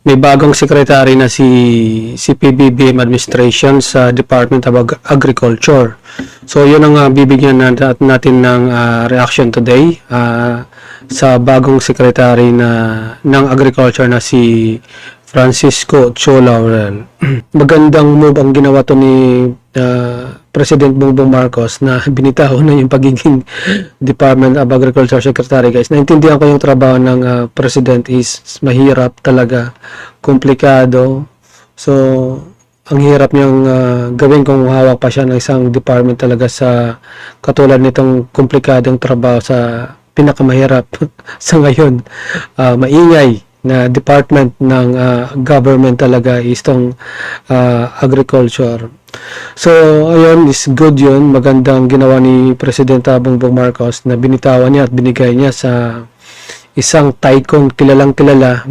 may bagong secretary na si PBBM administration sa Department of Agriculture. So yun ang bibigyan natin ng reaction today sa bagong secretary ng agriculture na si Francisco Cho Laurel. Magandang move ang ginawa to ni President Bongbong Marcos na binitaw na yung pagiging Department of Agriculture Secretary. Guys, naintindihan ko yung trabaho ng President is mahirap talaga, komplikado. So, ang hirap niyang gawin kung hawak pa siya ng isang department talaga sa katulad nitong komplikadong trabaho sa pinakamahirap sa ngayon. Maingay na department ng government talaga is itong agriculture. So, ayun, is good yun. Magandang ginawa ni President Bongbong Marcos na binitawan niya at binigay niya sa isang tycoon kilalang kilala